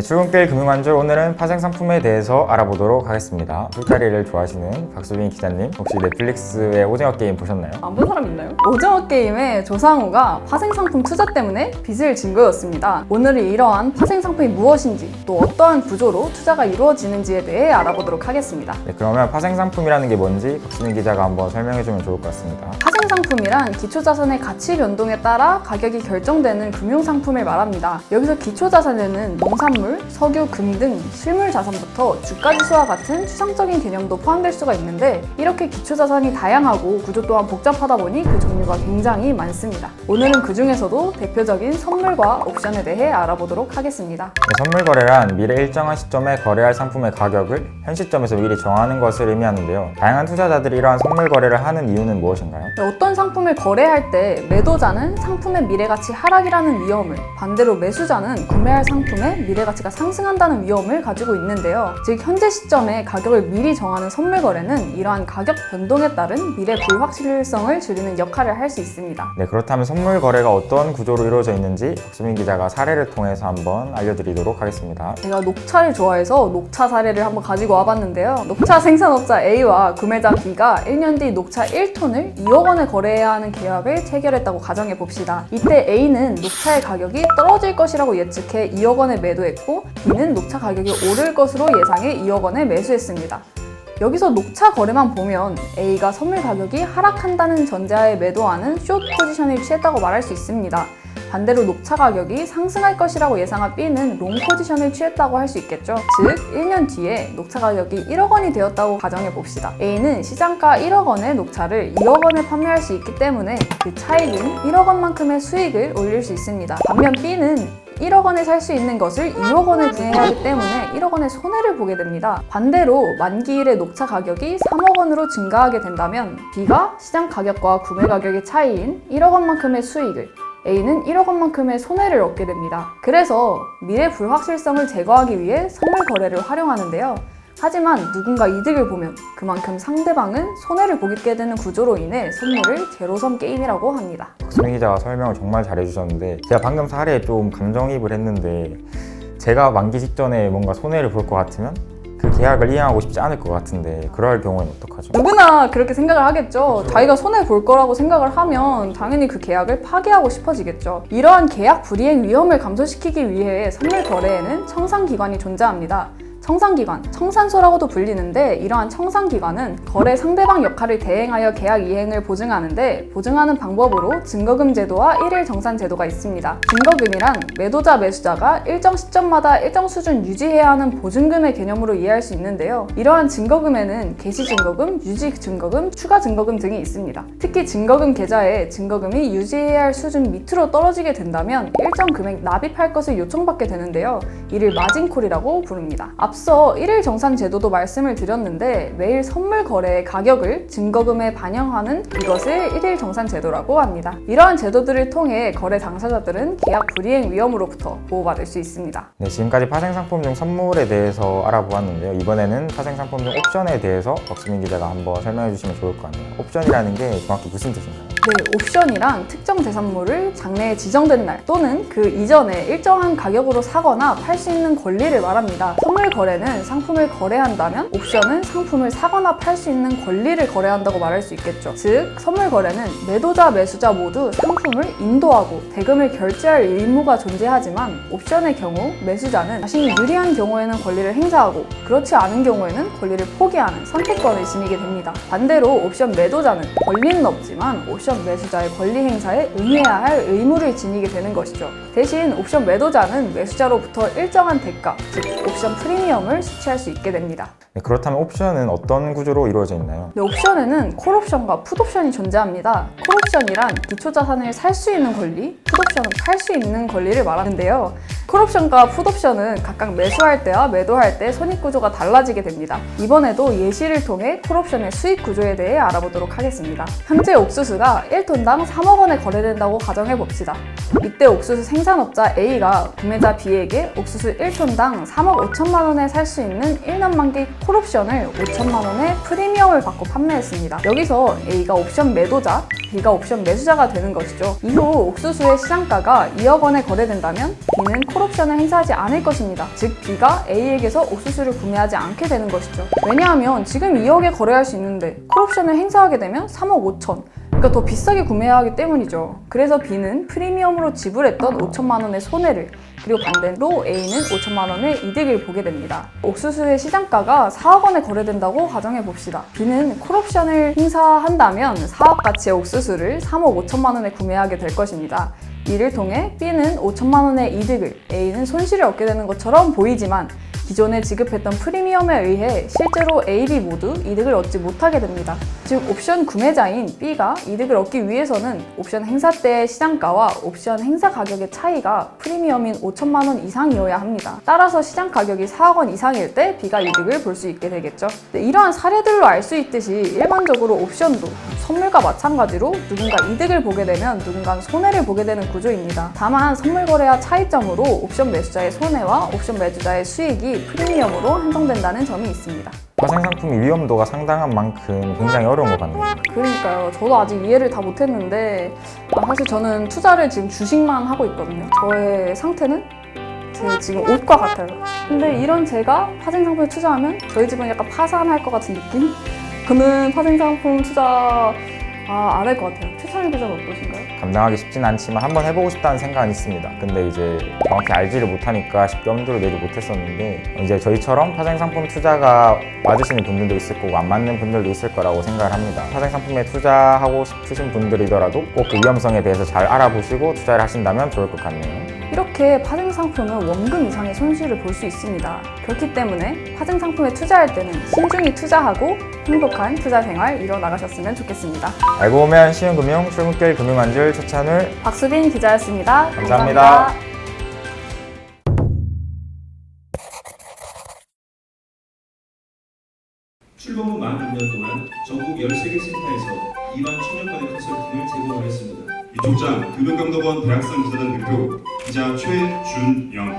네, 출근길 금융안주 오늘은 파생 상품에 대해서 알아보도록 하겠습니다. 술자리를 좋아하시는 박수빈 기자님, 혹시 넷플릭스의 오징어 게임 보셨나요? 안 본 사람 있나요? 오징어 게임의 조상우가 파생 상품 투자 때문에 빚을 진 거였습니다. 오늘은 이러한 파생 상품이 무엇인지, 또 어떠한 구조로 투자가 이루어지는지에 대해 알아보도록 하겠습니다. 네, 그러면 파생 상품이라는 게 뭔지 박수빈 기자가 한번 설명해주면 좋을 것 같습니다. 파생 상품이란 기초자산의 가치 변동에 따라 가격이 결정되는 금융상품을 말합니다. 여기서 기초자산에는 농산물, 석유, 금 등 실물 자산부터 주가지수와 같은 추상적인 개념도 포함될 수가 있는데, 이렇게 기초자산이 다양하고 구조 또한 복잡하다 보니 그 종류가 굉장히 많습니다. 오늘은 그 중에서도 대표적인 선물과 옵션에 대해 알아보도록 하겠습니다. 네, 선물 거래란 미래 일정한 시점에 거래할 상품의 가격을 현 시점에서 미리 정하는 것을 의미하는데요. 다양한 투자자들이 이러한 선물 거래를 하는 이유는 무엇인가요? 어떤 상품을 거래할 때 매도자는 상품의 미래가치 하락이라는 위험을, 반대로 매수자는 구매할 상품의 미래가치가 상승한다는 위험을 가지고 있는데요. 즉 현재 시점에 가격을 미리 정하는 선물 거래는 이러한 가격 변동에 따른 미래 불확실성을 줄이는 역할을 할 수 있습니다. 네, 그렇다면 선물 거래가 어떤 구조로 이루어져 있는지 박수민 기자가 사례를 통해서 한번 알려드리도록 하겠습니다. 제가 녹차를 좋아해서 녹차 사례를 한번 가지고 와봤는데요. 녹차 생산업자 A와 구매자 B가 1년 뒤 녹차 1톤을 2억 원에 거래해야 하는 계약을 체결했다고 가정해 봅시다. 이때 A는 녹차의 가격이 떨어질 것이라고 예측해 2억 원에 매도했고, B는 녹차 가격이 오를 것으로 예상해 2억 원에 매수했습니다. 여기서 녹차 거래만 보면 A가 선물 가격이 하락한다는 전제하에 매도하는 숏 포지션을 취했다고 말할 수 있습니다. 반대로 녹차 가격이 상승할 것이라고 예상한 B는 롱 포지션을 취했다고 할 수 있겠죠. 즉 1년 뒤에 녹차 가격이 1억 원이 되었다고 가정해 봅시다. A는 시장가 1억 원의 녹차를 2억 원에 판매할 수 있기 때문에 그 차익인 1억 원만큼의 수익을 올릴 수 있습니다. 반면 B는 1억 원에 살 수 있는 것을 2억 원에 구매해야 하기 때문에 1억 원의 손해를 보게 됩니다. 반대로 만기일의 녹차 가격이 3억 원으로 증가하게 된다면 B가 시장 가격과 구매 가격의 차이인 1억 원만큼의 수익을, A는 1억 원만큼의 손해를 얻게 됩니다. 그래서 미래 불확실성을 제거하기 위해 선물 거래를 활용하는데요. 하지만 누군가 이득을 보면 그만큼 상대방은 손해를 보게 되는 구조로 인해 선물을 제로섬 게임이라고 합니다. 박수민 기자가 설명을 정말 잘해주셨는데, 제가 방금 사례에 좀 감정이입을 했는데, 제가 만기 직전에 뭔가 손해를 볼 것 같으면 그 계약을 이행하고 싶지 않을 것 같은데, 그럴 경우에는 어떡하죠? 누구나 그렇게 생각을 하겠죠. 그렇죠. 자기가 손해 볼 거라고 생각을 하면 당연히 그 계약을 파기하고 싶어지겠죠. 이러한 계약 불이행 위험을 감소시키기 위해 선물 거래에는 청산기관이 존재합니다. 청산기관, 청산소라고도 불리는데, 이러한 청산기관은 거래 상대방 역할을 대행하여 계약 이행을 보증하는데, 보증하는 방법으로 증거금 제도와 일일 정산 제도가 있습니다. 증거금이란 매도자, 매수자가 일정 시점마다 일정 수준 유지해야 하는 보증금의 개념으로 이해할 수 있는데요. 이러한 증거금에는 개시 증거금, 유지 증거금, 추가 증거금 등이 있습니다. 특히 증거금 계좌에 증거금이 유지해야 할 수준 밑으로 떨어지게 된다면 일정 금액 납입할 것을 요청받게 되는데요. 이를 마진콜이라고 부릅니다. 앞서 일일 정산 제도도 말씀을 드렸는데, 매일 선물 거래의 가격을 증거금에 반영하는 이것을 일일 정산 제도라고 합니다. 이러한 제도들을 통해 거래 당사자들은 계약 불이행 위험으로부터 보호받을 수 있습니다. 네, 지금까지 파생 상품 중 선물에 대해서 알아보았는데요. 이번에는 파생 상품 중 옵션에 대해서 박수민 기자가 한번 설명해 주시면 좋을 것 같네요. 옵션이라는 게 정확히 무슨 뜻인가요? 네, 옵션이란 특정 대산물을 장래에 지정된 날 또는 그 이전에 일정한 가격으로 사거나 팔 수 있는 권리를 말합니다. 선물 거래는 상품을 거래한다면, 옵션은 상품을 사거나 팔 수 있는 권리를 거래한다고 말할 수 있겠죠. 즉 선물 거래는 매도자, 매수자 모두 상품을 인도하고 대금을 결제할 의무가 존재하지만, 옵션의 경우 매수자는 자신이 유리한 경우에는 권리를 행사하고 그렇지 않은 경우에는 권리를 포기하는 선택권을 지니게 됩니다. 반대로 옵션 매도자는 권리는 없지만 옵션 매수자의 권리 행사에 응해야 할 의무를 지니게 되는 것이죠. 대신 옵션 매도자는 매수자로부터 일정한 대가, 즉 옵션 프리미엄을 수취할 수 있게 됩니다. 네, 그렇다면 옵션은 어떤 구조로 이루어져 있나요? 네, 옵션에는 콜옵션과 풋옵션이 존재합니다. 콜옵션이란 기초자산을 살 수 있는 권리, 풋옵션은 팔 수 있는 권리를 말하는데요. 콜옵션과 풋옵션은 각각 매수할 때와 매도할 때 손익구조가 달라지게 됩니다. 이번에도 예시를 통해 콜옵션의 수익 구조에 대해 알아보도록 하겠습니다. 현재 옥수수가 1톤당 3억 원에 거래된다고 가정해 봅시다. 이때 옥수수 생산업자 A가 구매자 B에게 옥수수 1톤당 3억 5천만 원에 살 수 있는 1년 만기 콜옵션을 5천만 원에 프리미엄을 받고 판매했습니다. 여기서 A가 옵션 매도자, B가 옵션 매수자가 되는 것이죠. 이후 옥수수의 시장가가 2억 원에 거래된다면 B는 콜옵션을 행사하지 않을 것입니다. 즉 B가 A에게서 옥수수를 구매하지 않게 되는 것이죠. 왜냐하면 지금 2억에 거래할 수 있는데 콜옵션을 행사하게 되면 3억 5천, 그러니까 더 비싸게 구매해야 하기 때문이죠. 그래서 B는 프리미엄으로 지불했던 5천만 원의 손해를, 그리고 반대로 A는 5천만 원의 이득을 보게 됩니다. 옥수수의 시장가가 4억 원에 거래된다고 가정해 봅시다. B는 콜옵션을 행사한다면 4억 가치의 옥수수를 3억 5천만 원에 구매하게 될 것입니다. 이를 통해 B는 5천만 원의 이득을, A는 손실을 얻게 되는 것처럼 보이지만 기존에 지급했던 프리미엄에 의해 실제로 A, B 모두 이득을 얻지 못하게 됩니다. 즉 옵션 구매자인 B가 이득을 얻기 위해서는 옵션 행사 때의 시장가와 옵션 행사 가격의 차이가 프리미엄인 5천만 원 이상이어야 합니다. 따라서 시장 가격이 4억 원 이상일 때 B가 이득을 볼 수 있게 되겠죠. 이러한 사례들로 알 수 있듯이 일반적으로 옵션도 선물과 마찬가지로 누군가 이득을 보게 되면 누군가는 손해를 보게 되는 구조입니다. 다만 선물 거래와 차이점으로 옵션 매수자의 손해와 옵션 매수자의 수익이 프리미엄으로 한정된다는 점이 있습니다. 파생 상품이 위험도가 상당한 만큼 굉장히 어려운 것 같네요. 그러니까요. 저도 아직 이해를 다 못했는데 사실 저는 투자를 지금 주식만 하고 있거든요. 저의 상태는 제 지금 옷과 같아요. 근데 이런 제가 파생 상품에 투자하면 저희 집은 약간 파산할 것 같은 느낌? 저는 파생 상품 투자 안 할 것 같아요. 최찬일 기자는 어떠신가요? 감당하기 쉽진 않지만 한번 해보고 싶다는 생각은 있습니다. 근데 이제 정확히 알지를 못하니까 쉽게 엄두를 내지 못했었는데, 이제 저희처럼 파생 상품 투자가 맞으시는 분들도 있을 거고 안 맞는 분들도 있을 거라고 생각을 합니다. 파생 상품에 투자하고 싶으신 분들이더라도 꼭 그 위험성에 대해서 잘 알아보시고 투자를 하신다면 좋을 것 같네요. 이렇게 파생 상품은 원금 이상의 손실을 볼 수 있습니다. 그렇기 때문에 파생 상품에 투자할 때는 신중히 투자하고 행복한 투자 생활 이뤄나가셨으면 좋겠습니다. 알고 보면 쉬운 금융, 출근길 금융안줄 최찬울, 박수빈 기자였습니다. 감사합니다. 출범 후 만 2년 동안 전국 13개 센터에서 2만 1,000여 건의 컨설팅을 제공을 했습니다. 이총장 금융감독원 대학생 기자단 대표 기자 최준영.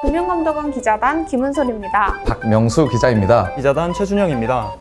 금융감독원 기자단 김은솔입니다. 박명수 기자입니다. 기자단 최준영입니다.